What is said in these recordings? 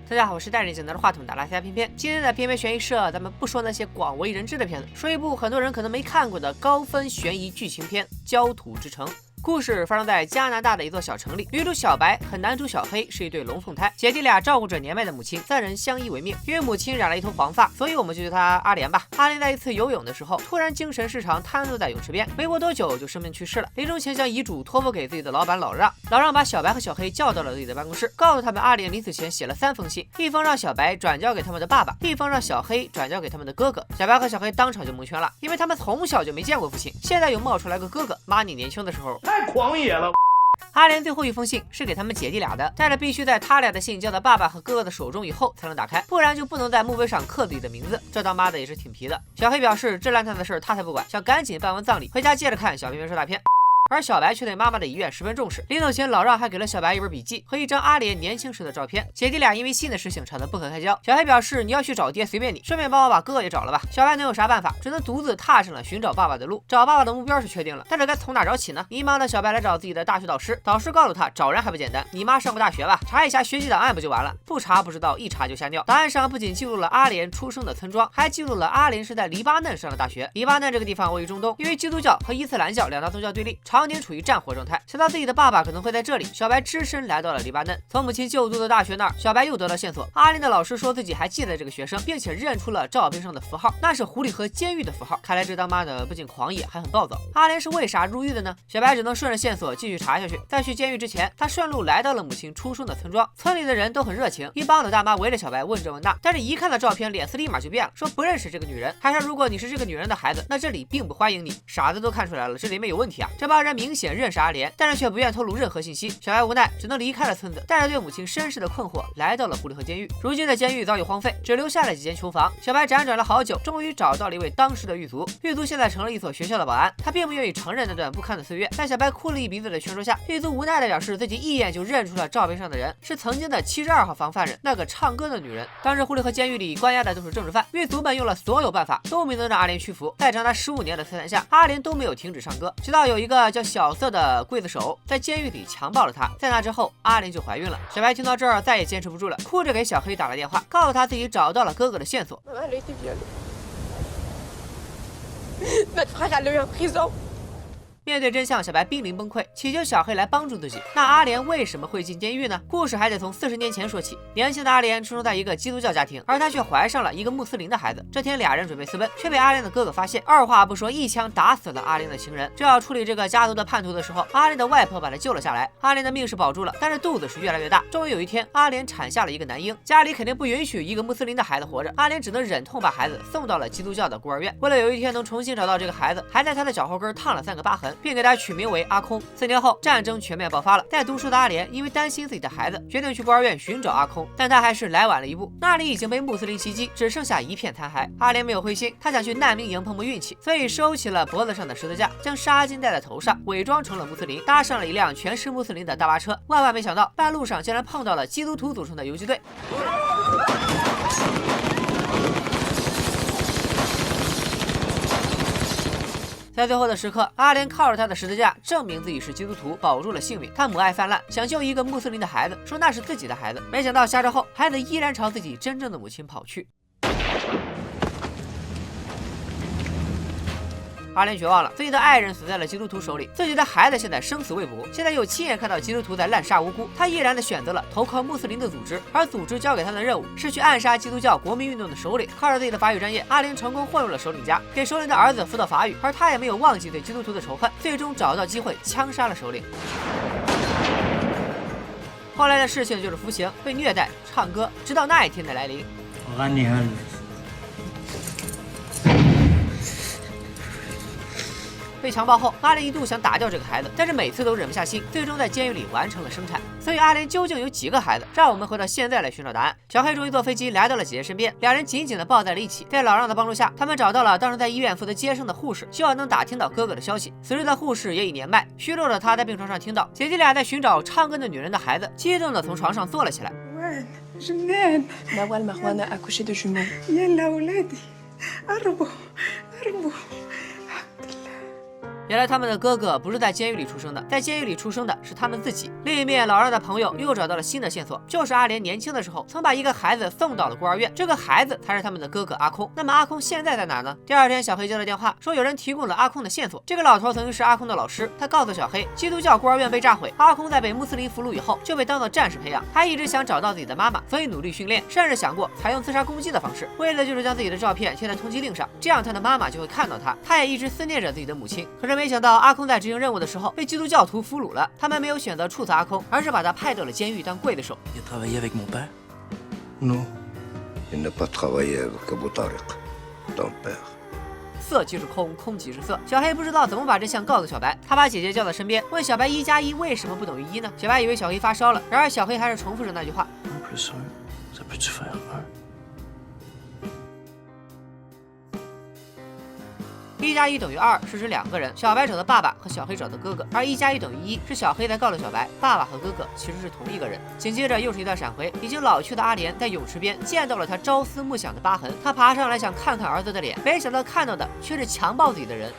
大家好，我是带着简单的话筒打拉西亚偏偏。今天的偏偏悬疑社，咱们不说那些广为人知的片子，说一部很多人可能没看过的高分悬疑剧情片《焦土之城》。故事发生在加拿大的一座小城里，女主小白和男主小黑是一对龙凤胎，姐弟俩照顾着年迈的母亲，三人相依为命。因为母亲染了一头黄发，所以我们就叫她阿莲吧。阿莲在一次游泳的时候，突然精神失常，瘫坐在泳池边，没过多久就生病去世了。临终前将遗嘱托付给自己的老板老让，老让把小白和小黑叫到了自己的办公室，告诉他们阿莲临死前写了3封信，一封让小白转交给他们的爸爸，一封让小黑转交给他们的哥哥。小白和小黑当场就蒙圈了，因为他们从小就没见过父亲，现在又冒出来个哥哥。妈，你年轻的时候太狂野了。阿莲最后一封信是给他们姐弟俩的，但是必须在他俩的信交到爸爸和哥哥的手中以后才能打开，不然就不能在墓碑上刻自己的名字。这当妈的也是挺皮的。小黑表示这烂摊子的事他才不管，想赶紧办完葬礼回家接着看小偏偏说大片。而小白却对妈妈的遗愿十分重视，临走前老让还给了小白一本笔记和一张阿莲年轻时的照片。姐弟俩因为信的事情吵得不可开交，小黑表示你要去找爹随便你，顺便帮我把哥哥也找了吧。小白能有啥办法，只能独自踏上了寻找爸爸的路。找爸爸的目标是确定了，但是该从哪找起呢？迷茫的小白来找自己的大学导师，导师告诉他找人还不简单，你妈上过大学吧，查一下学习档案不就完了？不查不知道，一查就吓尿。档案上不仅记录了阿莲出生的村庄，还记录了阿莲是在黎巴嫩上的大学。黎巴嫩这个地方位于中东，因为基督教和伊斯兰教两大宗教对立，常年处于战火状态。想到自己的爸爸可能会在这里，小白只身来到了黎巴嫩。从母亲就读的大学那儿，小白又得到线索。阿莲的老师说自己还记得这个学生，并且认出了照片上的符号，那是狐狸和监狱的符号。看来这当妈的不仅狂野，还很暴躁。阿莲是为啥入狱的呢？小白只能顺着线索继续查下去。在去监狱之前，他顺路来到了母亲出生的村庄。村里的人都很热情，一帮的大妈围着小白问这问那，但是一看到照片，脸色立马就变了，说不认识这个女人，还说如果你是这个女人的孩子，那这里并不欢迎你。傻子都看出来了，这里面有问题啊！这帮人明显认识阿莲，但是却不愿透露任何信息。小白无奈只能离开了村子，带着对母亲身世的困惑来到了狐狸河监狱。如今的监狱早已荒废，只留下了几间囚房。小白辗转了好久，终于找到了一位当时的狱卒。狱卒现在成了一所学校的保安，他并不愿意承认那段不堪的岁月。在小白哭了一鼻子的劝说下，狱卒无奈的表示自己一眼就认出了照片上的人，是曾经的72号房犯人，那个唱歌的女人。当时狐狸河监狱里关押的都是政治犯，狱卒们用了所有办法都没能让阿莲屈服。在长达15年的摧残下，阿莲都没有停止唱歌，直到有一个叫小色的刽子手在监狱里强暴了她。在那之后，阿莲就怀孕了。小白听到这儿再也坚持不住了，哭着给小黑打了电话，告诉他自己找到了哥哥的线索。面对真相，小白濒临崩溃，祈求小黑来帮助自己。那阿莲为什么会进监狱呢？故事还得从40年前说起。年轻的阿莲出生在一个基督教家庭，而她却怀上了一个穆斯林的孩子。这天，俩人准备私奔，却被阿莲的哥哥发现，二话不说，一枪打死了阿莲的情人。正要处理这个家族的叛徒的时候，阿莲的外婆把她救了下来。阿莲的命是保住了，但是肚子是越来越大。终于有一天，阿莲产下了一个男婴，家里肯定不允许一个穆斯林的孩子活着，阿莲只能忍痛把孩子送到了基督教的孤儿院。为了有一天能重新找到这个孩子，还在他的脚后跟烫了3个疤痕，并给他取名为阿空。4年后，战争全面爆发了。在读书的阿莲因为担心自己的孩子，决定去孤儿院寻找阿空，但他还是来晚了一步，那里已经被穆斯林袭击，只剩下一片残骸。阿莲没有灰心，他想去难民营碰碰运气，所以收起了脖子上的十字架，将纱巾戴在头上，伪装成了穆斯林，搭上了一辆全是穆斯林的大巴车。万万没想到，半路上竟然碰到了基督徒组成的游击队。在最后的时刻，阿莲靠着他的十字架证明自己是基督徒，保住了性命。他母爱泛滥，想救一个穆斯林的孩子，说那是自己的孩子。没想到下车后，孩子依然朝自己真正的母亲跑去。阿莲绝望了，自己的爱人死在了基督徒手里，自己的孩子现在生死未卜，现在又亲眼看到基督徒在滥杀无辜，他毅然的选择了投靠穆斯林的组织，而组织交给他的任务是去暗杀基督教国民运动的首领。靠着自己的法语专业，阿莲成功混入了首领家，给首领的儿子辅导法语，而他也没有忘记对基督徒的仇恨，最终找到机会枪杀了首领。后来的事情就是服刑、被虐待、唱歌，直到那一天的来临。被强暴后，阿莲一度想打掉这个孩子，但是每次都忍不下心，最终在监狱里完成了生产。所以阿莲究竟有几个孩子？让我们回到现在来寻找答案。小黑终于坐飞机来到了姐姐身边，两人紧紧地抱在了一起。在老让的帮助下，他们找到了当时在医院负责接生的护士，希望能打听到哥哥的消息。此时的护士也已年迈，虚弱的她在病床上听到姐弟俩在寻找唱歌的女人的孩子，激动地从床上坐了起来。原来他们的哥哥不是在监狱里出生的，在监狱里出生的是他们自己。另一面，老让的朋友又找到了新的线索，就是阿莲年轻的时候曾把一个孩子送到了孤儿院，这个孩子才是他们的哥哥阿空。那么阿空现在在哪呢？第二天，小黑接到电话，说有人提供了阿空的线索。这个老头曾经是阿空的老师，他告诉小黑，基督教孤儿院被炸毁，阿空在被穆斯林俘虏以后就被当做战士培养，他一直想找到自己的妈妈，所以努力训练，甚至想过采用自杀攻击的方式，为的就是将自己的照片贴在通缉令上，这样他的妈妈就会看到他。他也一直思念着自己的母亲，可是没想到阿空在执行任务的时候被基督教徒俘虏了，他们没有选择处死阿空，而是把他派到了监狱当刽子手。色即是空，空即是色。小黑不知道怎么把真相告诉小白，他把姐姐叫到身边，问小白1+1为什么不等于1呢？小白以为小黑发烧了，然而小黑还是重复着那句话。1+1等于2是指2个人，小白找的爸爸和小黑找的哥哥，而1+1等于1是小黑才告诉小白，爸爸和哥哥其实是同一个人。紧接着又是一段闪回，已经老去的阿莲在泳池边见到了他朝思暮想的疤痕，他爬上来想看看儿子的脸，没想到看到的却是强暴自己的人。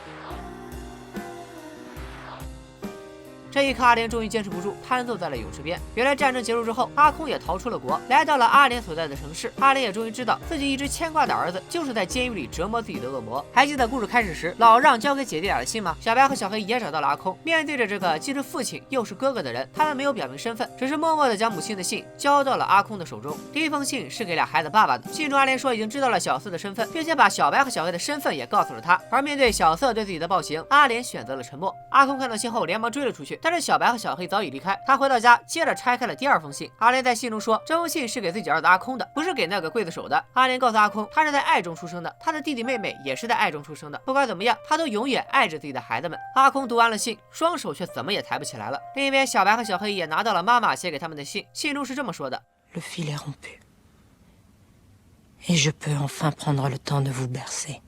这一刻，阿莲终于坚持不住，瘫坐在了泳池边。原来战争结束之后，阿空也逃出了国，来到了阿莲所在的城市。阿莲也终于知道自己一直牵挂的儿子就是在监狱里折磨自己的恶魔。还记得故事开始时老让交给姐弟俩的信吗？小白和小黑也找到了阿空。面对着这个既是父亲又是哥哥的人，他们没有表明身份，只是默默地将母亲的信交到了阿空的手中。第一封信是给俩孩子爸爸的，信中阿莲说已经知道了小四的身份，并且把小白和小黑的身份也告诉了他。而面对小四对自己的暴行，阿莲选择了沉默。阿空看到信后连忙追了出去，但是小白和小黑早已离开。他回到家，接着拆开了第2封信。阿莲在信中说，这封信是给自己儿子阿空的，不是给那个刽子手的。阿莲告诉阿空，他是在爱中出生的，他的弟弟妹妹也是在爱中出生的。不管怎么样，他都永远爱着自己的孩子们。阿空读完了信，双手却怎么也抬不起来了。另一边，小白和小黑也拿到了妈妈写给他们的信，信中是这么说的 Le fil est rompu, et je peux enfin prendre le temps de vous bercer,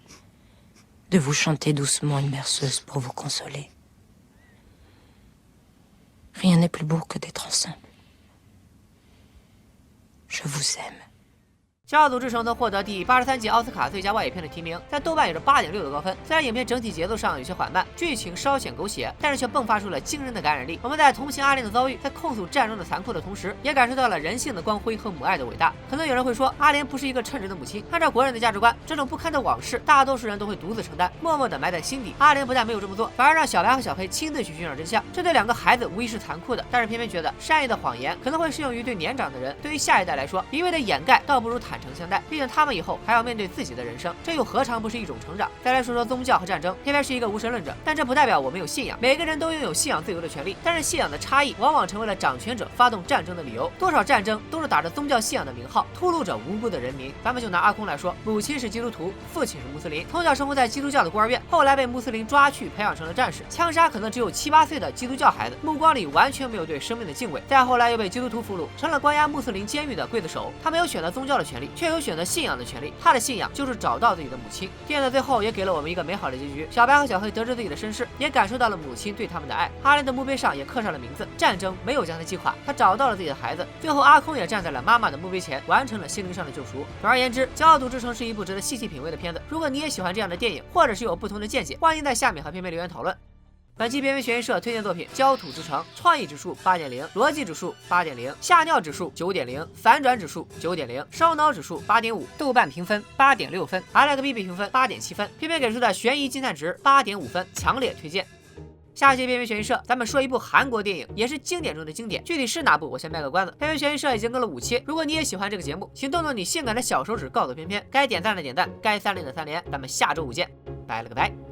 de vous chanter doucement une berceuse pour vous consoler. Rien n'est plus beau que d'être ensemble. Je vous aime. 骄傲组之城曾获得第83届奥斯卡最佳外语片的提名，在豆瓣有着8.6的高分。虽然影片整体节奏上有些缓慢，剧情稍显狗血，但是却迸发出了惊人的感染力。我们在同情阿莲的遭遇，在控诉战争的残酷的同时，也感受到了人性的光辉和母爱的伟大。可能有人会说，阿莲不是一个称职的母亲。按照国人的价值观，这种不堪的往事，大多数人都会独自承担，默默地埋在心底。阿莲不但没有这么做，反而让小白和小黑亲自去寻找真相。这对2个孩子无疑是残酷的，但是偏偏觉得善意的谎言可能会适用于对年长的人，对于下一代来说，一味的掩盖倒不如坦诚相待。毕竟他们以后还要面对自己的人生，这又何尝不是一种成长？再来说说宗教和战争，偏偏是一个无神论者，但这不代表我们有信仰。每个人都拥有信仰自由的权利，但是信仰的差异往往成为了掌权者发动战争的理由。多少战争都是打着宗教信仰的名号，屠戮着无辜的人民。咱们就拿阿空来说，母亲是基督徒，父亲是穆斯林，从小生活在基督教的孤儿院，后来被穆斯林抓去培养成了战士，枪杀可能只有7、8岁的基督教孩子，目光里完全没有对生命的敬畏。再后来又被基督徒俘虏，成了关押穆斯林监狱的刽子手。他没有选择宗教的权利，却有选择信仰的权利。他的信仰就是找到自己的母亲。电影的最后也给了我们一个美好的结局，小白和小黑得知自己的身世，也感受到了母亲对他们的爱。阿莲的墓碑上也刻上了名字，战争没有将他击垮，他找到了自己的孩子。最后阿空也站在了妈妈的墓碑前，完成了心灵上的救赎。总而言之，骄傲赌之城是一部值得细细品味的片子。如果你也喜欢这样的电影，或者是有不同的见解，欢迎在下面和片片留言讨论。本期边缘悬疑社推荐作品《焦土之城》，创意指数8.0，逻辑指数8.0，吓尿指数9.0，反转指数9.0，烧脑指数8.5，豆瓣评分8.6分，ILikeBB评分8.7分，片片给出的悬疑惊叹值8.5分，强烈推荐。下期边缘悬疑社，咱们说一部韩国电影，也是经典中的经典，具体是哪部，我先卖个关子。边缘悬疑社已经更了5期，如果你也喜欢这个节目，请动动你性感的小手指告诉偏偏，该点赞的点赞，该3连的3连，咱们下周5见，拜了个拜。